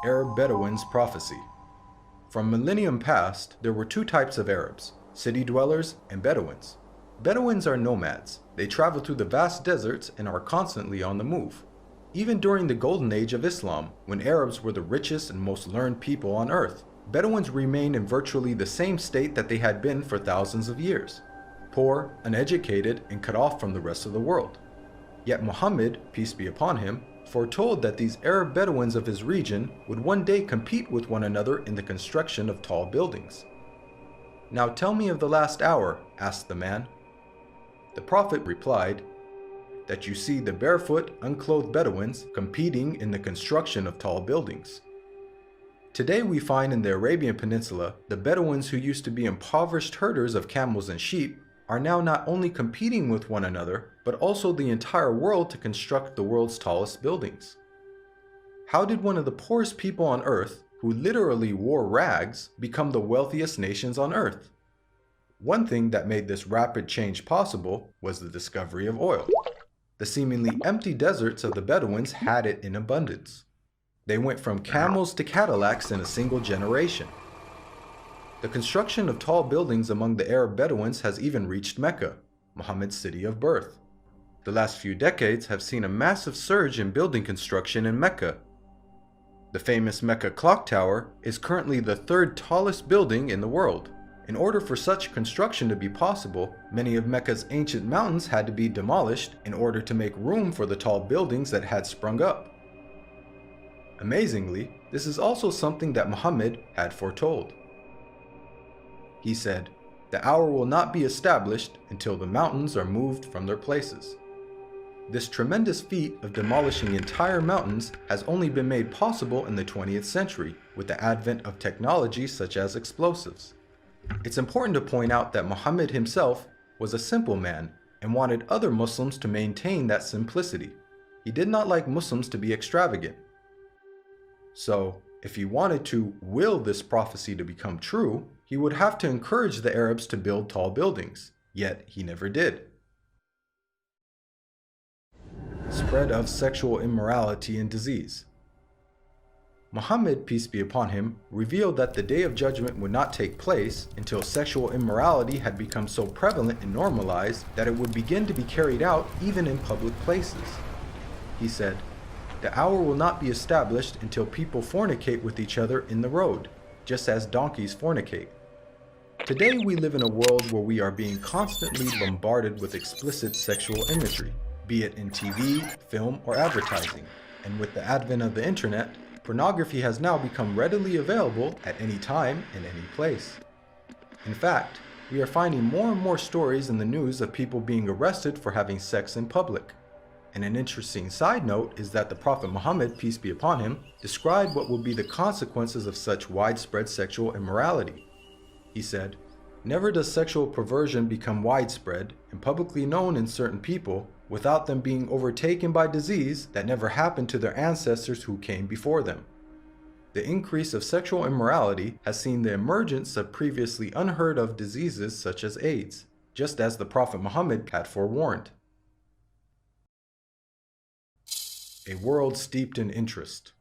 Arab Bedouins' prophecy. From millennium past, there were two types of Arabs, city dwellers and Bedouins. Bedouins are nomads. They travel through the vast deserts and are constantly on the move. Even during the golden age of Islam, when Arabs were the richest and most learned people on earth, Bedouins remained in virtually the same state that they had been for thousands of years, poor, uneducated, and cut off from the rest of the world. Yet Muhammad, peace be upon him, foretold that these Arab Bedouins of his region would one day compete with one another in the construction of tall buildings. "Now tell me of the last hour," asked the man. The Prophet replied, "That you see the barefoot, unclothed Bedouins competing in the construction of tall buildings." Today we find in the Arabian Peninsula, the Bedouins who used to be impoverished herders of camels and sheep are now not only competing with one another, but also the entire world to construct the world's tallest buildings. How did one of the poorest people on earth, who literally wore rags, become the wealthiest nations on earth? One thing that made this rapid change possible was the discovery of oil. The seemingly empty deserts of the Bedouins had it in abundance. They went from camels to Cadillacs in a single generation. The construction of tall buildings among the Arab Bedouins has even reached Mecca, Muhammad's city of birth. The last few decades have seen a massive surge in building construction in Mecca. The famous Mecca Clock Tower is currently the third tallest building in the world. In order for such construction to be possible, many of Mecca's ancient mountains had to be demolished in order to make room for the tall buildings that had sprung up. Amazingly, this is also something that Muhammad had foretold. He said, "The hour will not be established until the mountains are moved from their places." This tremendous feat of demolishing entire mountains has only been made possible in the 20th century with the advent of technology such as explosives. It's important to point out that Muhammad himself was a simple man and wanted other Muslims to maintain that simplicity. He did not like Muslims to be extravagant. So, if he wanted to will this prophecy to become true, he would have to encourage the Arabs to build tall buildings, yet he never did. Spread of sexual immorality and disease. Muhammad, peace be upon him, revealed that the Day of Judgment would not take place until sexual immorality had become so prevalent and normalized that it would begin to be carried out even in public places. He said, "The hour will not be established until people fornicate with each other in the road, just as donkeys fornicate." Today we live in a world where we are being constantly bombarded with explicit sexual imagery, be it in TV, film, or advertising. And with the advent of the internet, pornography has now become readily available at any time and any place. In fact, we are finding more and more stories in the news of people being arrested for having sex in public. And an interesting side note is that the Prophet Muhammad, peace be upon him, described what would be the consequences of such widespread sexual immorality. He said, "Never does sexual perversion become widespread and publicly known in certain people without them being overtaken by disease that never happened to their ancestors who came before them." The increase of sexual immorality has seen the emergence of previously unheard of diseases such as AIDS, just as the Prophet Muhammad had forewarned. A world steeped in interest.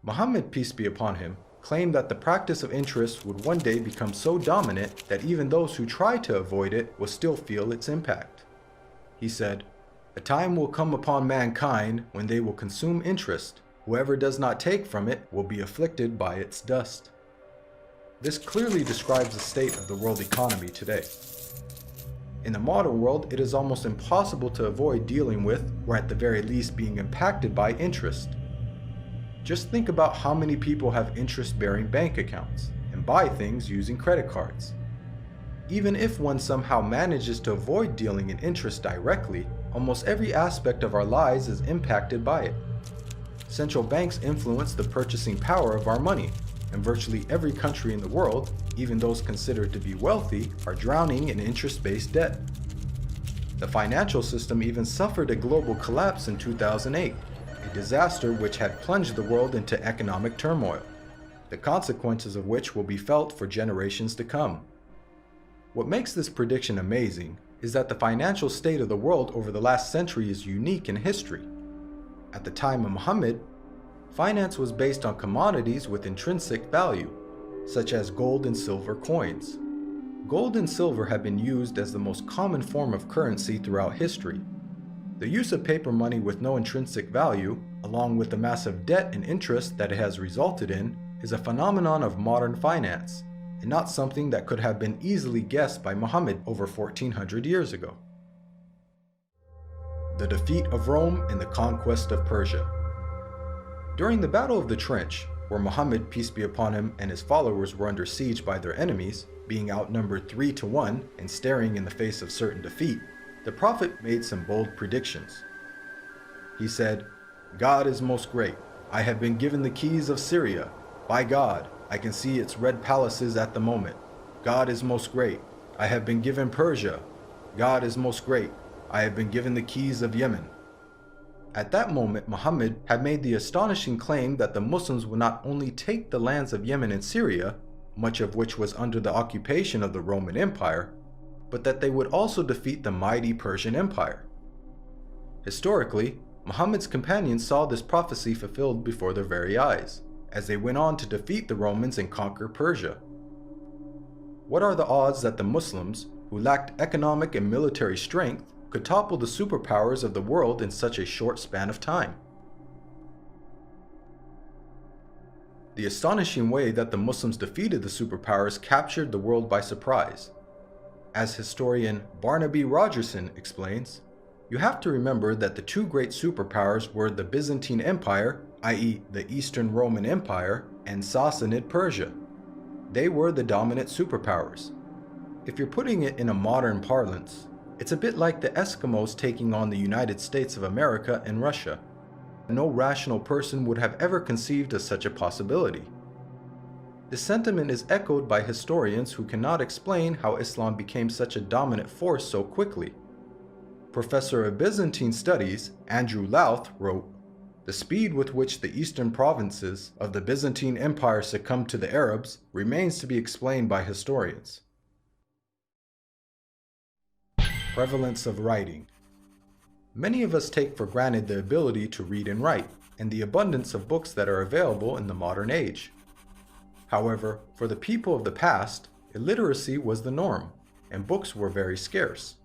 Muhammad, peace be upon him, claimed that the practice of interest would one day become so dominant that even those who try to avoid it will still feel its impact. He said, "A time will come upon mankind when they will consume interest. Whoever does not take from it will be afflicted by its dust." This clearly describes the state of the world economy today. In the modern world, it is almost impossible to avoid dealing with, or at the very least being impacted by, interest. Just think about how many people have interest-bearing bank accounts and buy things using credit cards. Even if one somehow manages to avoid dealing in interest directly, almost every aspect of our lives is impacted by it. Central banks influence the purchasing power of our money, and virtually every country in the world, even those considered to be wealthy, are drowning in interest-based debt. The financial system even suffered a global collapse in 2008, a disaster which had plunged the world into economic turmoil, the consequences of which will be felt for generations to come. What makes this prediction amazing is that the financial state of the world over the last century is unique in history. At the time of Muhammad, Finance was based on commodities with intrinsic value, such as gold and silver coins. Gold and silver have been used as the most common form of currency throughout history. The use of paper money with no intrinsic value, along with the massive debt and interest that it has resulted in, is a phenomenon of modern finance, and not something that could have been easily guessed by Muhammad over 1400 years ago. The defeat of Rome and the conquest of Persia. During the Battle of the Trench, where Muhammad, peace be upon him, and his followers were under siege by their enemies, being outnumbered 3-1 and staring in the face of certain defeat, the Prophet made some bold predictions. He said, "God is most great. I have been given the keys of Syria. By God, I can see its red palaces at the moment. God is most great. I have been given Persia. God is most great. I have been given the keys of Yemen." At that moment, Muhammad had made the astonishing claim that the Muslims would not only take the lands of Yemen and Syria, much of which was under the occupation of the Roman Empire, but that they would also defeat the mighty Persian Empire. Historically, Muhammad's companions saw this prophecy fulfilled before their very eyes, as they went on to defeat the Romans and conquer Persia. What are the odds that the Muslims, who lacked economic and military strength, could topple the superpowers of the world in such a short span of time? The astonishing way that the Muslims defeated the superpowers captured the world by surprise. As historian Barnaby Rogerson explains, you have to remember that the two great superpowers were the Byzantine Empire, i.e. the Eastern Roman Empire, and Sassanid Persia. They were the dominant superpowers. If you're putting it in a modern parlance, it's a bit like the Eskimos taking on the United States of America and Russia. No rational person would have ever conceived of such a possibility. This sentiment is echoed by historians who cannot explain how Islam became such a dominant force so quickly. Professor of Byzantine Studies Andrew Louth wrote, "The speed with which the eastern provinces of the Byzantine Empire succumbed to the Arabs remains to be explained by historians." Prevalence of writing. Many of us take for granted the ability to read and write, and the abundance of books that are available in the modern age. However, for the people of the past, illiteracy was the norm, and books were very scarce.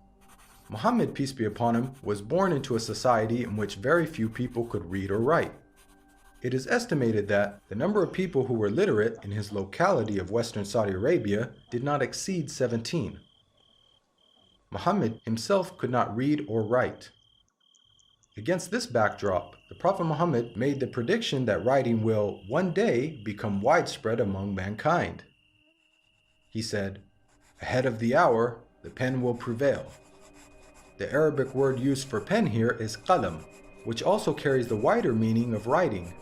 Muhammad, peace be upon him, was born into a society in which very few people could read or write. It is estimated that the number of people who were literate in his locality of Western Saudi Arabia did not exceed 17. Muhammad himself could not read or write. Against this backdrop, the Prophet Muhammad made the prediction that writing will one day become widespread among mankind. He said, "Ahead of the hour, the pen will prevail." The Arabic word used for pen here is qalam, which also carries the wider meaning of writing.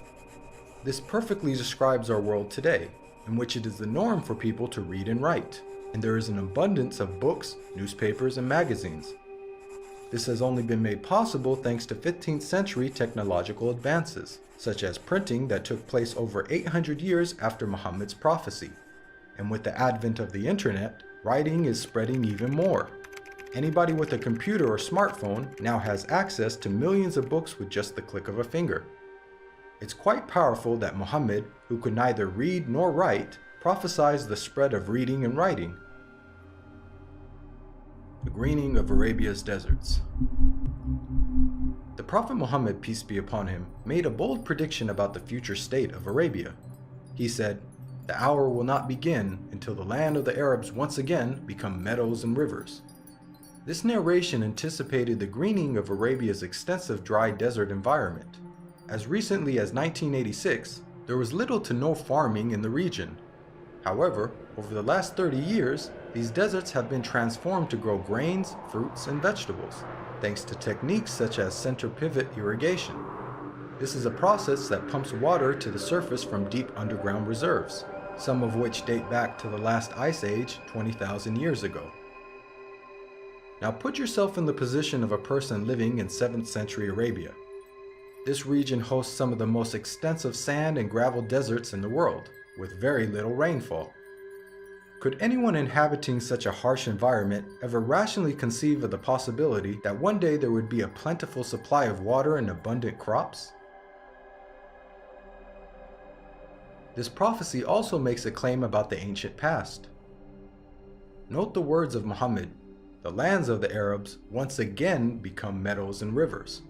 This perfectly describes our world today, in which it is the norm for people to read and write, and there is an abundance of books, newspapers, and magazines. This has only been made possible thanks to 15th century technological advances, such as printing that took place over 800 years after Muhammad's prophecy. And with the advent of the internet, writing is spreading even more. Anybody with a computer or smartphone now has access to millions of books with just the click of a finger. It's quite powerful that Muhammad, who could neither read nor write, prophesied the spread of reading and writing. The greening of Arabia's deserts. The Prophet Muhammad, peace be upon him, made a bold prediction about the future state of Arabia. He said, "The hour will not begin until the land of the Arabs once again become meadows and rivers." This narration anticipated the greening of Arabia's extensive dry desert environment. As recently as 1986, there was little to no farming in the region. However, over the last 30 years, these deserts have been transformed to grow grains, fruits, and vegetables, thanks to techniques such as center pivot irrigation. This is a process that pumps water to the surface from deep underground reserves, some of which date back to the last ice age 20,000 years ago. Now put yourself in the position of a person living in 7th century Arabia. This region hosts some of the most extensive sand and gravel deserts in the world, with very little rainfall. Could anyone inhabiting such a harsh environment ever rationally conceive of the possibility that one day there would be a plentiful supply of water and abundant crops? This prophecy also makes a claim about the ancient past. Note the words of Muhammad, "The lands of the Arabs once again become meadows and rivers."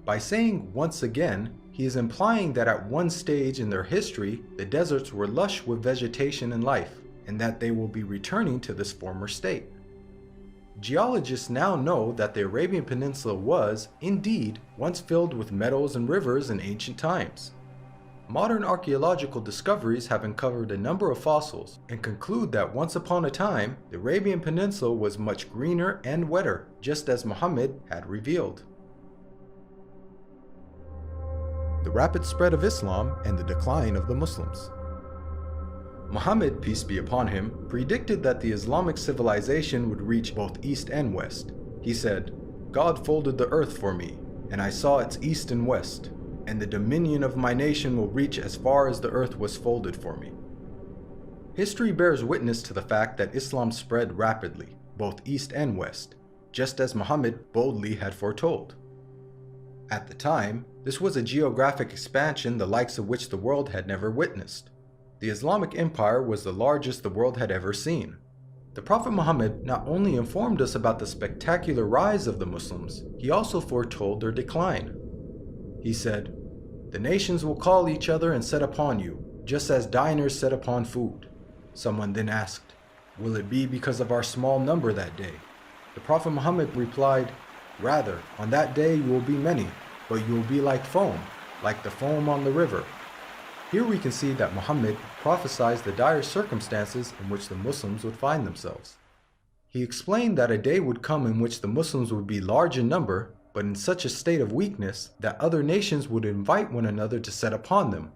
By saying once again, he is implying that at one stage in their history, the deserts were lush with vegetation and life, and that they will be returning to this former state. Geologists now know that the Arabian Peninsula was, indeed, once filled with meadows and rivers in ancient times. Modern archaeological discoveries have uncovered a number of fossils and conclude that once upon a time, the Arabian Peninsula was much greener and wetter, just as Muhammad had revealed. The rapid spread of Islam and the decline of the Muslims. Muhammad, peace be upon him, predicted that the Islamic civilization would reach both east and west. He said, "God folded the earth for me, and I saw its east and west, and the dominion of my nation will reach as far as the earth was folded for me." History bears witness to the fact that Islam spread rapidly, both east and west, just as Muhammad boldly had foretold. At the time, this was a geographic expansion the likes of which the world had never witnessed. The Islamic Empire was the largest the world had ever seen. The Prophet Muhammad not only informed us about the spectacular rise of the Muslims, he also foretold their decline. He said, "The nations will call each other and set upon you, just as diners set upon food." Someone then asked, "Will it be because of our small number that day?" The Prophet Muhammad replied, "Rather, on that day you will be many, but you will be like foam, like the foam on the river." Here we can see that Muhammad prophesied the dire circumstances in which the Muslims would find themselves. He explained that a day would come in which the Muslims would be large in number, but in such a state of weakness that other nations would invite one another to set upon them.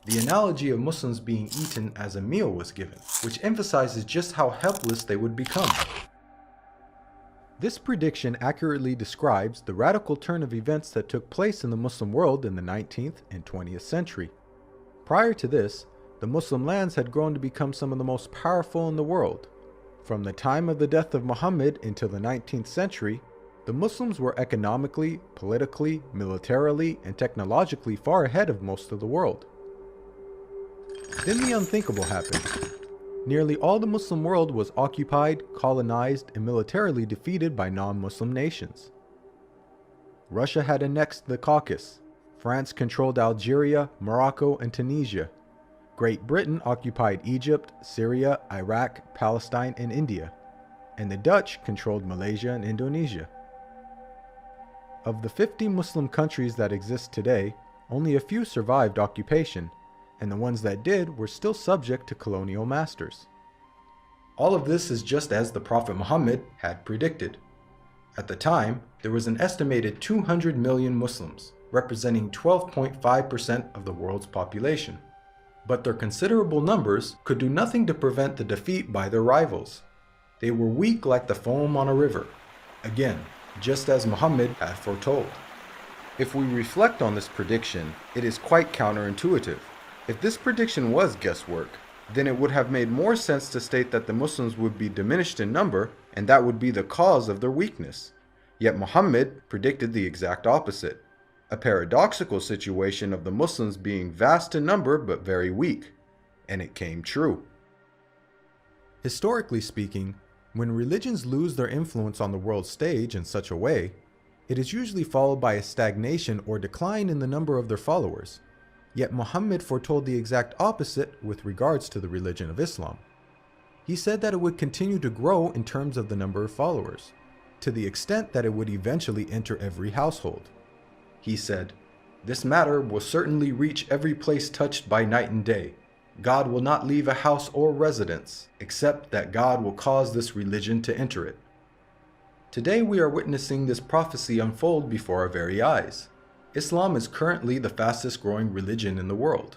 The analogy of Muslims being eaten as a meal was given, which emphasizes just how helpless they would become. This prediction accurately describes the radical turn of events that took place in the Muslim world in the 19th and 20th century. Prior to this, the Muslim lands had grown to become some of the most powerful in the world. From the time of the death of Muhammad until the 19th century, the Muslims were economically, politically, militarily, and technologically far ahead of most of the world. Then the unthinkable happened. Nearly all the Muslim world was occupied, colonized, and militarily defeated by non-Muslim nations. Russia had annexed the Caucasus. France controlled Algeria, Morocco, and Tunisia. Great Britain occupied Egypt, Syria, Iraq, Palestine, and India. And the Dutch controlled Malaysia and Indonesia. Of the 50 Muslim countries that exist today, only a few survived occupation, and the ones that did were still subject to colonial masters. All of this is just as the Prophet Muhammad had predicted. At the time, there was an estimated 200 million Muslims, representing 12.5% of the world's population. But their considerable numbers could do nothing to prevent the defeat by their rivals. They were weak like the foam on a river. Again, just as Muhammad had foretold. If we reflect on this prediction, it is quite counterintuitive. If this prediction was guesswork, then it would have made more sense to state that the Muslims would be diminished in number and that would be the cause of their weakness. Yet Muhammad predicted the exact opposite. A paradoxical situation of the Muslims being vast in number but very weak, and it came true. Historically speaking, when religions lose their influence on the world stage in such a way, it is usually followed by a stagnation or decline in the number of their followers. Yet Muhammad foretold the exact opposite with regards to the religion of Islam. He said that it would continue to grow in terms of the number of followers, to the extent that it would eventually enter every household. He said, "This matter will certainly reach every place touched by night and day. God will not leave a house or residence, except that God will cause this religion to enter it." Today we are witnessing this prophecy unfold before our very eyes. Islam is currently the fastest growing religion in the world,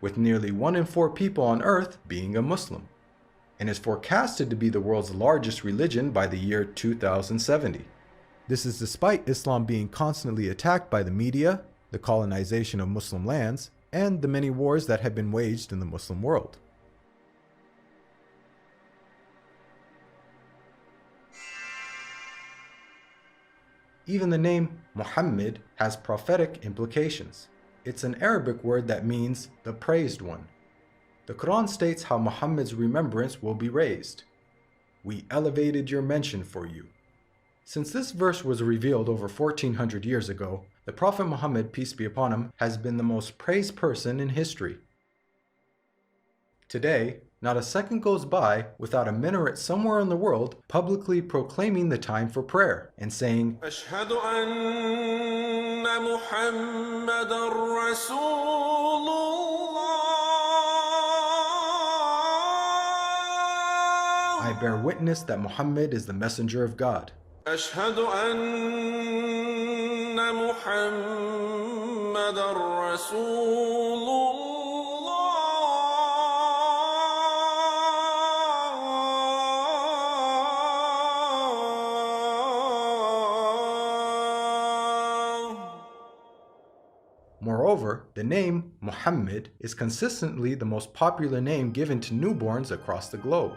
with nearly 1 in 4 people on earth being a Muslim, and is forecasted to be the world's largest religion by the year 2070. This is despite Islam being constantly attacked by the media, the colonization of Muslim lands, and the many wars that have been waged in the Muslim world. Even the name Muhammad has prophetic implications. It's an Arabic word that means the praised one. The Quran states how Muhammad's remembrance will be raised. We elevated your mention for you. Since this verse was revealed over 1400 years ago, the Prophet Muhammad, peace be upon him, has been the most praised person in history. Today, not a second goes by without a minaret somewhere in the world publicly proclaiming the time for prayer and saying, أشهد أن محمدًا رسول الله. I bear witness that Muhammad is the messenger of God. أشهد أن محمدًا رسول الله. Moreover, the name Muhammad is consistently the most popular name given to newborns across the globe.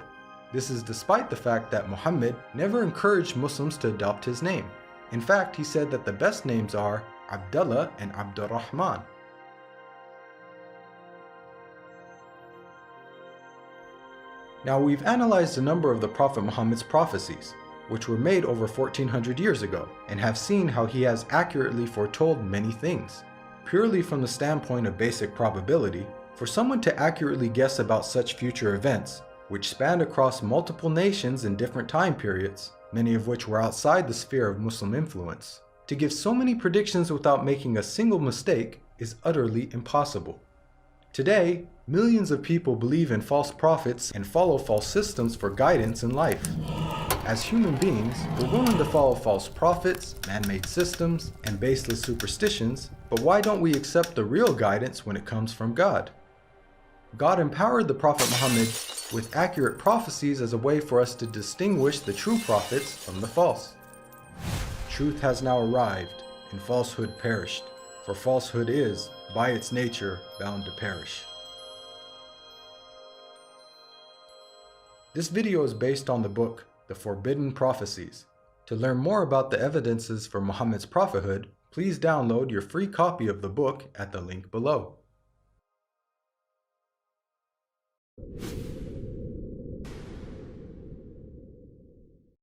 This is despite the fact that Muhammad never encouraged Muslims to adopt his name. In fact, he said that the best names are Abdullah and Abdurrahman. Now, we've analyzed a number of the Prophet Muhammad's prophecies, which were made over 1400 years ago, and have seen how he has accurately foretold many things. Purely from the standpoint of basic probability, for someone to accurately guess about such future events, which spanned across multiple nations in different time periods, many of which were outside the sphere of Muslim influence, to give so many predictions without making a single mistake is utterly impossible. Today, millions of people believe in false prophets and follow false systems for guidance in life. As human beings, we're willing to follow false prophets, man-made systems, and baseless superstitions, but why don't we accept the real guidance when it comes from God? God empowered the Prophet Muhammad with accurate prophecies as a way for us to distinguish the true prophets from the false. Truth has now arrived, and falsehood perished, for falsehood is, by its nature, bound to perish. This video is based on the book, The Forbidden Prophecies. To learn more about the evidences for Muhammad's prophethood, please download your free copy of the book at the link below.